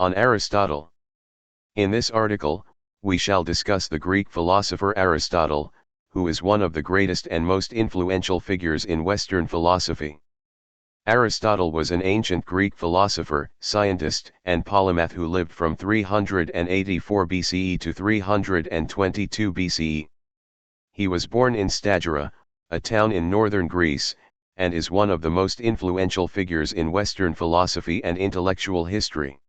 On Aristotle. In this article, we shall discuss the Greek philosopher Aristotle, who is one of the greatest and most influential figures in Western philosophy. Aristotle was an ancient Greek philosopher, scientist, and polymath who lived from 384 BCE to 322 BCE. He was born in Stagira, a town in northern Greece, and is one of the most influential figures in Western philosophy and intellectual history.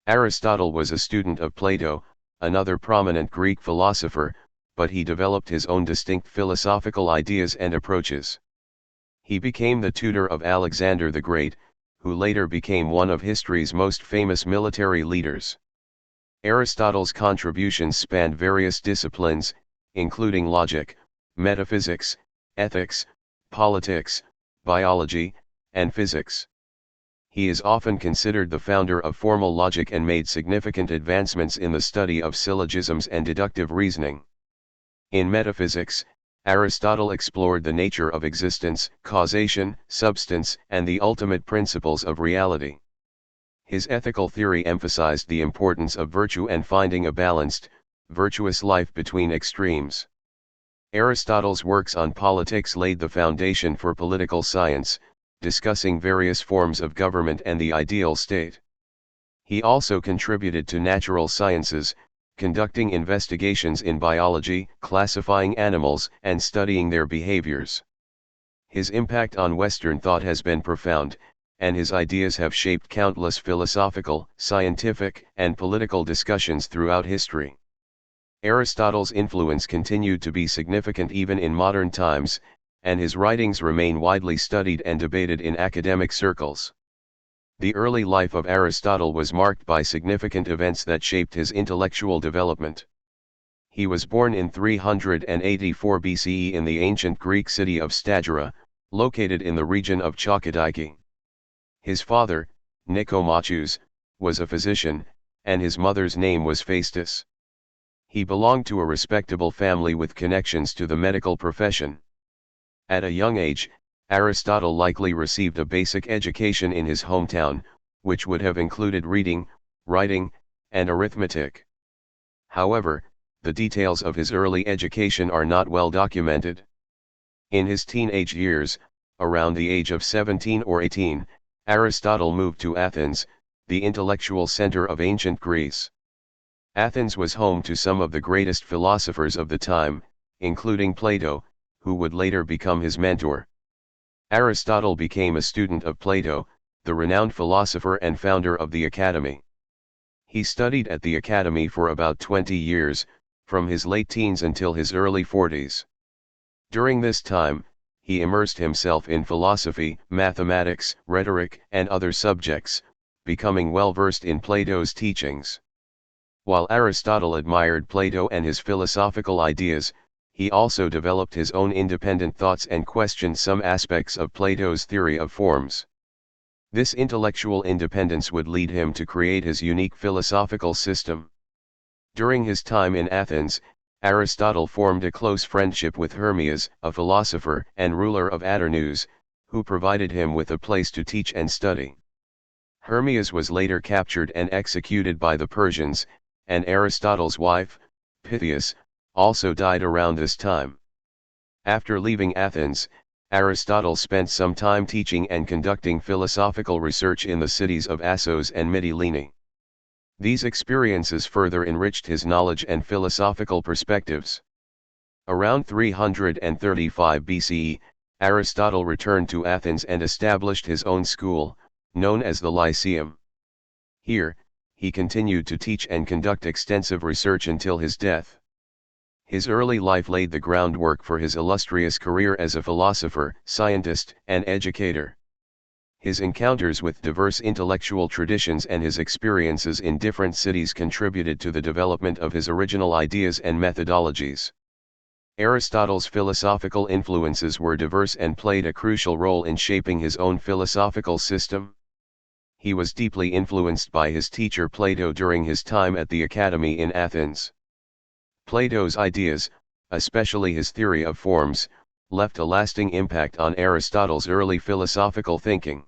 Aristotle was a student of Plato, another prominent Greek philosopher, but he developed his own distinct philosophical ideas and approaches. He became the tutor of Alexander the Great, who later became one of history's most famous military leaders. Aristotle's contributions spanned various disciplines, including logic, metaphysics, ethics, politics, biology, and physics. He is often considered the founder of formal logic and made significant advancements in the study of syllogisms and deductive reasoning. In metaphysics, Aristotle explored the nature of existence, causation, substance, and the ultimate principles of reality. His ethical theory emphasized the importance of virtue and finding a balanced, virtuous life between extremes. Aristotle's works on politics laid the foundation for political science, discussing various forms of government and the ideal state. He also contributed to natural sciences, conducting investigations in biology, classifying animals, and studying their behaviors. His impact on Western thought has been profound, and his ideas have shaped countless philosophical, scientific, and political discussions throughout history. Aristotle's influence continued to be significant even in modern times, and his writings remain widely studied and debated in academic circles. The early life of Aristotle was marked by significant events that shaped his intellectual development. He was born in 384 BCE in the ancient Greek city of Stagira, located in the region of Chalkidiki. His father, Nicomachus, was a physician, and his mother's name was Phaestus. He belonged to a respectable family with connections to the medical profession. At a young age, Aristotle likely received a basic education in his hometown, which would have included reading, writing, and arithmetic. However, the details of his early education are not well documented. In his teenage years, around the age of 17 or 18, Aristotle moved to Athens, the intellectual center of ancient Greece. Athens was home to some of the greatest philosophers of the time, including Plato, who would later become his mentor. Aristotle became a student of Plato, the renowned philosopher and founder of the Academy. He studied at the Academy for about 20 years, from his late teens until his early 40s. During this time, he immersed himself in philosophy, mathematics, rhetoric, and other subjects, becoming well versed in Plato's teachings. While Aristotle admired Plato and his philosophical ideas, he also developed his own independent thoughts and questioned some aspects of Plato's theory of forms. This intellectual independence would lead him to create his unique philosophical system. During his time in Athens, Aristotle formed a close friendship with Hermias, a philosopher and ruler of Aternus, who provided him with a place to teach and study. Hermias was later captured and executed by the Persians, and Aristotle's wife, Pythias, also died around this time. After leaving Athens, Aristotle spent some time teaching and conducting philosophical research in the cities of Assos and Mytilene. These experiences further enriched his knowledge and philosophical perspectives. Around 335 BCE, Aristotle returned to Athens and established his own school, known as the Lyceum. Here, he continued to teach and conduct extensive research until his death. His early life laid the groundwork for his illustrious career as a philosopher, scientist, and educator. His encounters with diverse intellectual traditions and his experiences in different cities contributed to the development of his original ideas and methodologies. Aristotle's philosophical influences were diverse and played a crucial role in shaping his own philosophical system. He was deeply influenced by his teacher Plato during his time at the Academy in Athens. Plato's ideas, especially his theory of forms, left a lasting impact on Aristotle's early philosophical thinking.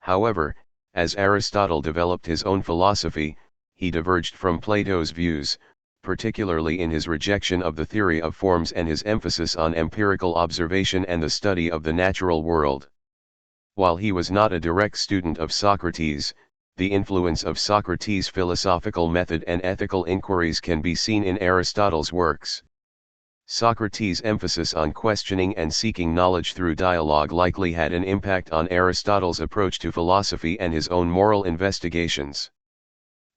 However, As Aristotle developed his own philosophy, he diverged from Plato's views, particularly in his rejection of the theory of forms and his emphasis on empirical observation and the study of the natural world. While he was not a direct student of Socrates, the influence of Socrates' philosophical method and ethical inquiries can be seen in Aristotle's works. Socrates' emphasis on questioning and seeking knowledge through dialogue likely had an impact on Aristotle's approach to philosophy and his own moral investigations.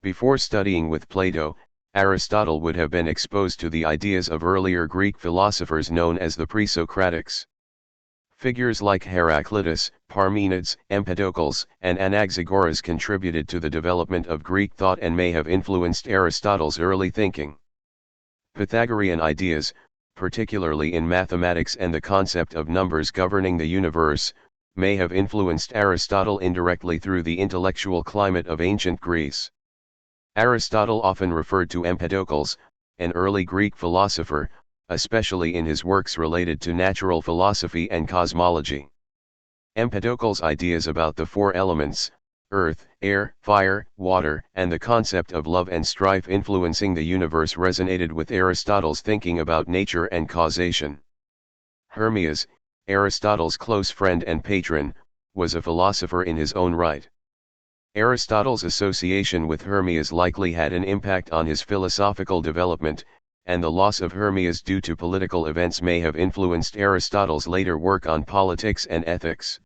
Before studying with Plato, Aristotle would have been exposed to the ideas of earlier Greek philosophers known as the pre-Socratics. Figures like Heraclitus, Parmenides, Empedocles, and Anaxagoras contributed to the development of Greek thought and may have influenced Aristotle's early thinking. Pythagorean ideas, particularly in mathematics and the concept of numbers governing the universe, may have influenced Aristotle indirectly through the intellectual climate of ancient Greece. Aristotle often referred to Empedocles, an early Greek philosopher, especially in his works related to natural philosophy and cosmology. Empedocles' ideas about the four elements, earth, air, fire, water, and the concept of love and strife influencing the universe resonated with Aristotle's thinking about nature and causation. Hermias, Aristotle's close friend and patron, was a philosopher in his own right. Aristotle's association with Hermias likely had an impact on his philosophical development, and the loss of Hermias due to political events may have influenced Aristotle's later work on politics and ethics.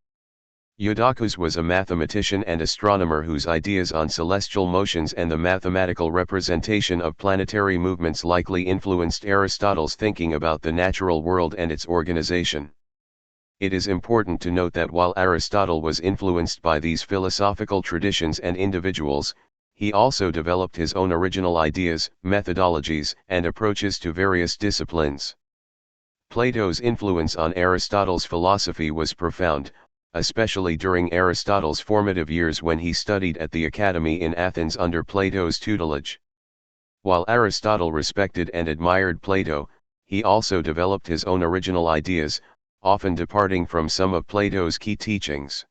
Eudoxus was a mathematician and astronomer whose ideas on celestial motions and the mathematical representation of planetary movements likely influenced Aristotle's thinking about the natural world and its organization. It is important to note that while Aristotle was influenced by these philosophical traditions and individuals, he also developed his own original ideas, methodologies, and approaches to various disciplines. Plato's influence on Aristotle's philosophy was profound, especially during Aristotle's formative years when he studied at the Academy in Athens under Plato's tutelage. While Aristotle respected and admired Plato, he also developed his own original ideas, often departing from some of Plato's key teachings.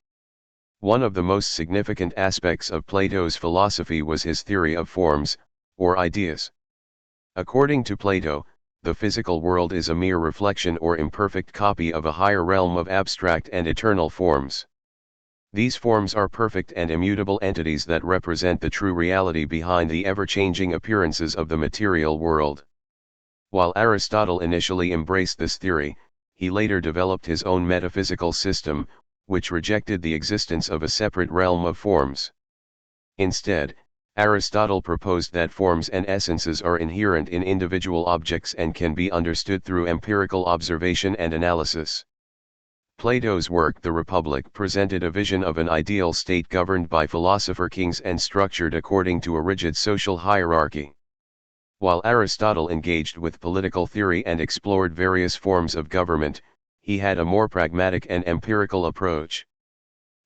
One of the most significant aspects of Plato's philosophy was his theory of forms, or ideas. According to Plato, the physical world is a mere reflection or imperfect copy of a higher realm of abstract and eternal forms. These forms are perfect and immutable entities that represent the true reality behind the ever-changing appearances of the material world. While Aristotle initially embraced this theory, he later developed his own metaphysical system, which rejected the existence of a separate realm of forms. Instead, Aristotle proposed that forms and essences are inherent in individual objects and can be understood through empirical observation and analysis. Plato's work The Republic presented a vision of an ideal state governed by philosopher kings and structured according to a rigid social hierarchy. While Aristotle engaged with political theory and explored various forms of government, he had a more pragmatic and empirical approach.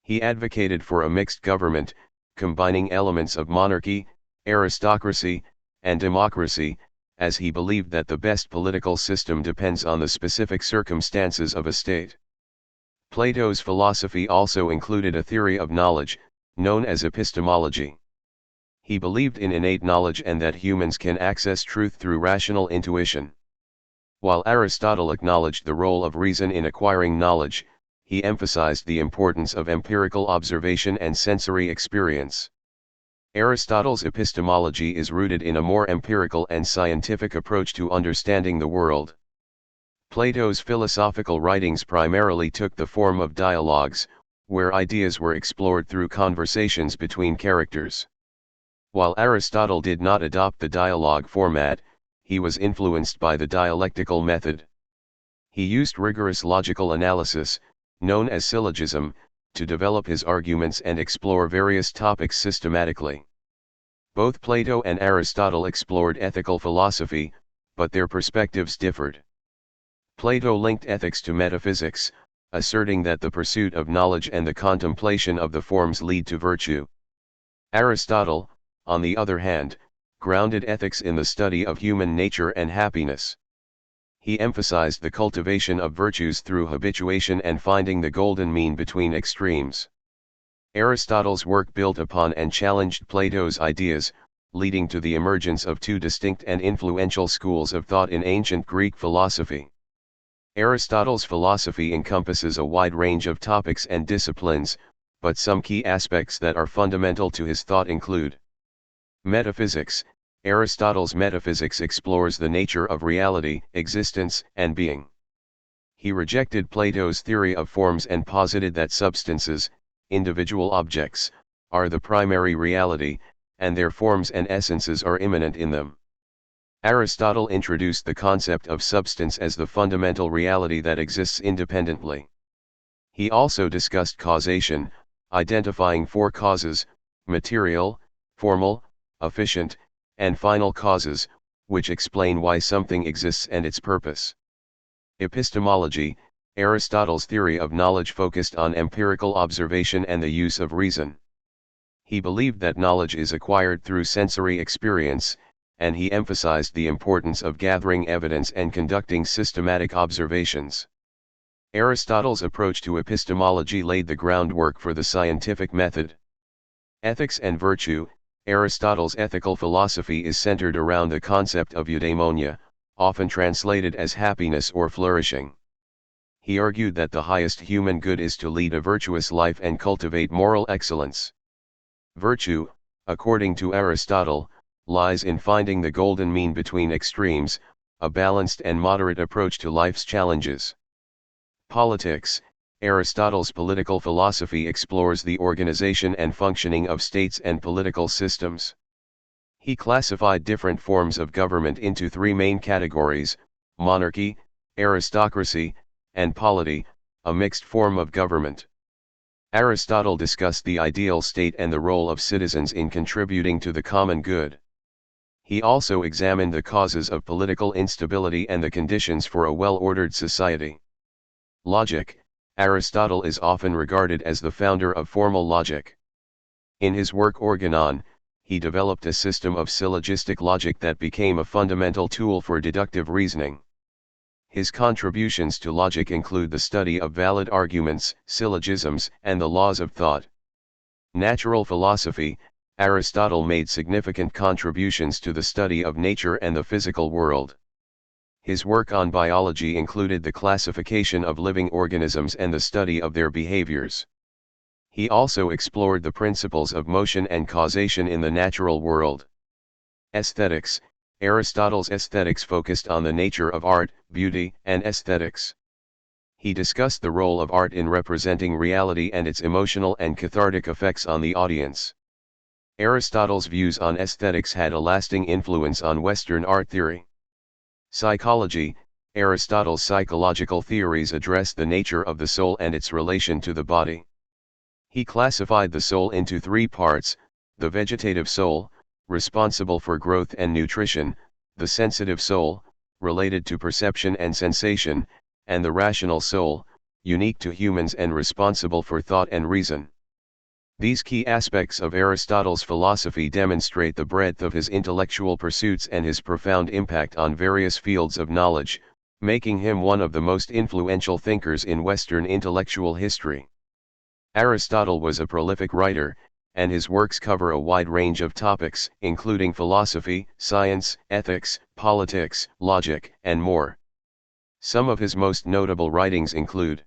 He advocated for a mixed government, combining elements of monarchy, aristocracy, and democracy, as he believed that the best political system depends on the specific circumstances of a state. Plato's philosophy also included a theory of knowledge, known as epistemology. He believed in innate knowledge and that humans can access truth through rational intuition. While Aristotle acknowledged the role of reason in acquiring knowledge, he emphasized the importance of empirical observation and sensory experience. Aristotle's epistemology is rooted in a more empirical and scientific approach to understanding the world. Plato's philosophical writings primarily took the form of dialogues, where ideas were explored through conversations between characters. While Aristotle did not adopt the dialogue format, he was influenced by the dialectical method. He used rigorous logical analysis, known as syllogism, to develop his arguments and explore various topics systematically. Both Plato and Aristotle explored ethical philosophy, but their perspectives differed. Plato linked ethics to metaphysics, asserting that the pursuit of knowledge and the contemplation of the forms lead to virtue. Aristotle, on the other hand, grounded ethics in the study of human nature and happiness. He emphasized the cultivation of virtues through habituation and finding the golden mean between extremes. Aristotle's work built upon and challenged Plato's ideas, leading to the emergence of two distinct and influential schools of thought in ancient Greek philosophy. Aristotle's philosophy encompasses a wide range of topics and disciplines, but some key aspects that are fundamental to his thought include metaphysics. Aristotle's metaphysics explores the nature of reality, existence, and being. He rejected Plato's theory of forms and posited that substances, individual objects, are the primary reality, and their forms and essences are immanent in them. Aristotle introduced the concept of substance as the fundamental reality that exists independently. He also discussed causation, identifying four causes: material, formal, efficient, and final causes, which explain why something exists and its purpose. Epistemology. Aristotle's theory of knowledge focused on empirical observation and the use of reason. He believed that knowledge is acquired through sensory experience, and he emphasized the importance of gathering evidence and conducting systematic observations. Aristotle's approach to epistemology laid the groundwork for the scientific method. Ethics and virtue. Aristotle's ethical philosophy is centered around the concept of eudaimonia, often translated as happiness or flourishing. He argued that the highest human good is to lead a virtuous life and cultivate moral excellence. Virtue, according to Aristotle, lies in finding the golden mean between extremes, a balanced and moderate approach to life's challenges. Politics. Aristotle's political philosophy explores the organization and functioning of states and political systems. He classified different forms of government into three main categories: monarchy, aristocracy, and polity, a mixed form of government. Aristotle discussed the ideal state and the role of citizens in contributing to the common good. He also examined the causes of political instability and the conditions for a well-ordered society. Logic. Aristotle is often regarded as the founder of formal logic. In his work Organon, he developed a system of syllogistic logic that became a fundamental tool for deductive reasoning. His contributions to logic include the study of valid arguments, syllogisms, and the laws of thought. Natural philosophy. Aristotle made significant contributions to the study of nature and the physical world. His work on biology included the classification of living organisms and the study of their behaviors. He also explored the principles of motion and causation in the natural world. Aesthetics. Aristotle's aesthetics focused on the nature of art, beauty, and aesthetics. He discussed the role of art in representing reality and its emotional and cathartic effects on the audience. Aristotle's views on aesthetics had a lasting influence on Western art theory. Psychology. Aristotle's psychological theories address the nature of the soul and its relation to the body. He classified the soul into three parts: the vegetative soul, responsible for growth and nutrition; the sensitive soul, related to perception and sensation; and the rational soul, unique to humans and responsible for thought and reason. These key aspects of Aristotle's philosophy demonstrate the breadth of his intellectual pursuits and his profound impact on various fields of knowledge, making him one of the most influential thinkers in Western intellectual history. Aristotle was a prolific writer, and his works cover a wide range of topics, including philosophy, science, ethics, politics, logic, and more. Some of his most notable writings include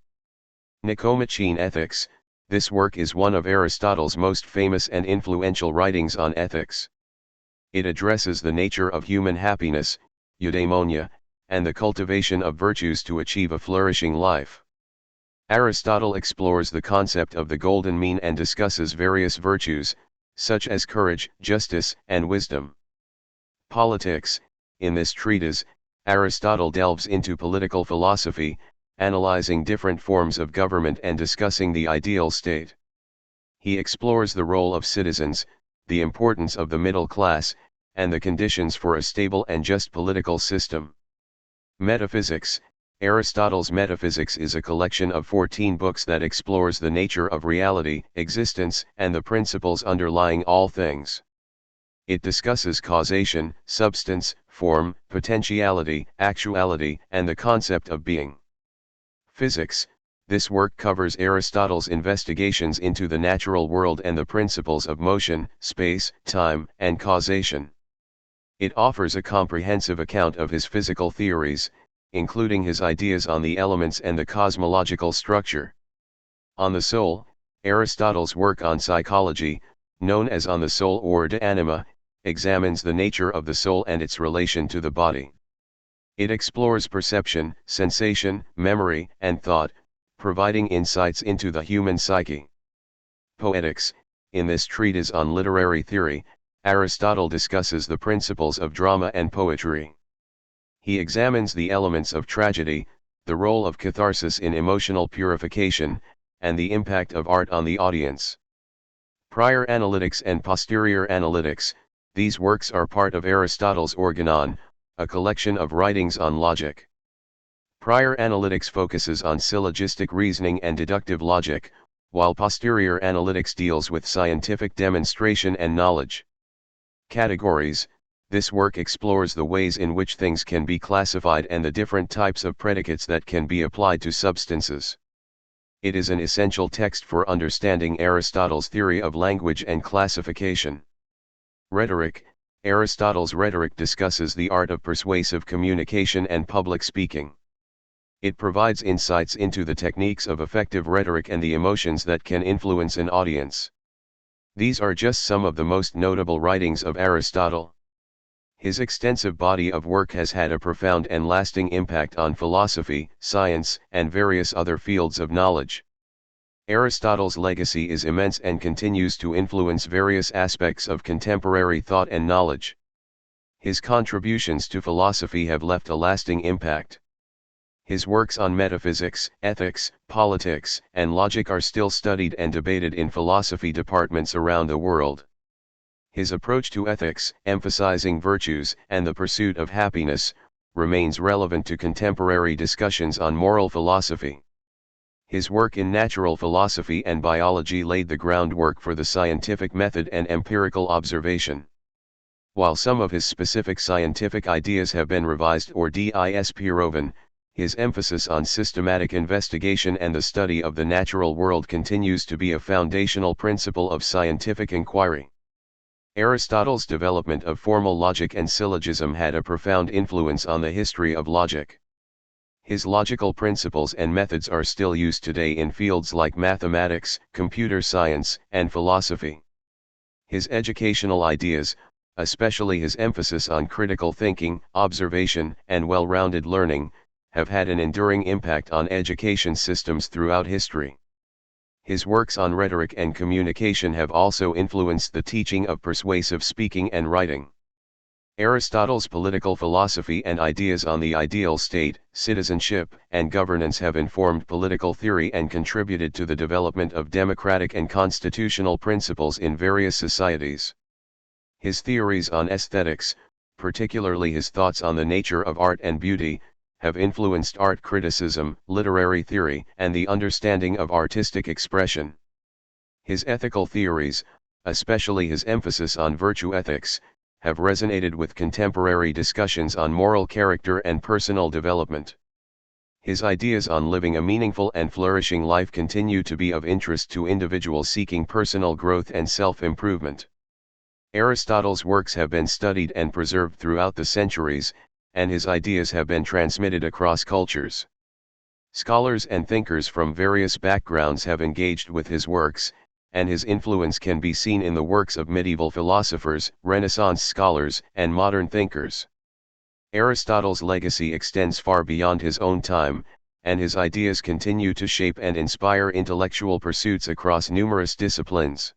Nicomachean Ethics. This work is one of Aristotle's most famous and influential writings on ethics. It addresses the nature of human happiness, eudaimonia, and the cultivation of virtues to achieve a flourishing life. Aristotle explores the concept of the golden mean and discusses various virtues, such as courage, justice, and wisdom. Politics. In this treatise, Aristotle delves into political philosophy, analyzing different forms of government and discussing the ideal state. He explores the role of citizens, the importance of the middle class, and the conditions for a stable and just political system. Metaphysics. Aristotle's Metaphysics is a collection of 14 books that explores the nature of reality, existence, and the principles underlying all things. It discusses causation, substance, form, potentiality, actuality, and the concept of being. Physics. This work covers Aristotle's investigations into the natural world and the principles of motion, space, time, and causation. It offers a comprehensive account of his physical theories, including his ideas on the elements and the cosmological structure. On the soul, Aristotle's work on psychology, known as On the Soul or De Anima, examines the nature of the soul and its relation to the body. It explores perception, sensation, memory, and thought, providing insights into the human psyche. Poetics, in this treatise on literary theory, Aristotle discusses the principles of drama and poetry. He examines the elements of tragedy, the role of catharsis in emotional purification, and the impact of art on the audience. Prior analytics and posterior analytics, these works are part of Aristotle's Organon, a collection of writings on logic. Prior analytics focuses on syllogistic reasoning and deductive logic, while posterior analytics deals with scientific demonstration and knowledge. Categories: this work explores the ways in which things can be classified and the different types of predicates that can be applied to substances. It is an essential text for understanding Aristotle's theory of language and classification. Rhetoric: Aristotle's rhetoric discusses the art of persuasive communication and public speaking. It provides insights into the techniques of effective rhetoric and the emotions that can influence an audience. These are just some of the most notable writings of Aristotle. His extensive body of work has had a profound and lasting impact on philosophy, science, and various other fields of knowledge. Aristotle's legacy is immense and continues to influence various aspects of contemporary thought and knowledge. His contributions to philosophy have left a lasting impact. His works on metaphysics, ethics, politics, and logic are still studied and debated in philosophy departments around the world. His approach to ethics, emphasizing virtues and the pursuit of happiness, remains relevant to contemporary discussions on moral philosophy. His work in natural philosophy and biology laid the groundwork for the scientific method and empirical observation. While some of his specific scientific ideas have been revised or disproven, his emphasis on systematic investigation and the study of the natural world continues to be a foundational principle of scientific inquiry. Aristotle's development of formal logic and syllogism had a profound influence on the history of logic. His logical principles and methods are still used today in fields like mathematics, computer science, and philosophy. His educational ideas, especially his emphasis on critical thinking, observation, and well-rounded learning, have had an enduring impact on education systems throughout history. His works on rhetoric and communication have also influenced the teaching of persuasive speaking and writing. Aristotle's political philosophy and ideas on the ideal state, citizenship, and governance have informed political theory and contributed to the development of democratic and constitutional principles in various societies. His theories on aesthetics, particularly his thoughts on the nature of art and beauty, have influenced art criticism, literary theory, and the understanding of artistic expression. His ethical theories, especially his emphasis on virtue ethics, have resonated with contemporary discussions on moral character and personal development. His ideas on living a meaningful and flourishing life continue to be of interest to individuals seeking personal growth and self-improvement. Aristotle's works have been studied and preserved throughout the centuries, and his ideas have been transmitted across cultures. Scholars and thinkers from various backgrounds have engaged with his works, and his influence can be seen in the works of medieval philosophers, Renaissance scholars, and modern thinkers. Aristotle's legacy extends far beyond his own time, and his ideas continue to shape and inspire intellectual pursuits across numerous disciplines.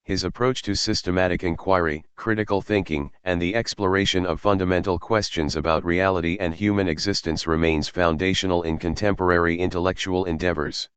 His approach to systematic inquiry, critical thinking, and the exploration of fundamental questions about reality and human existence remains foundational in contemporary intellectual endeavors.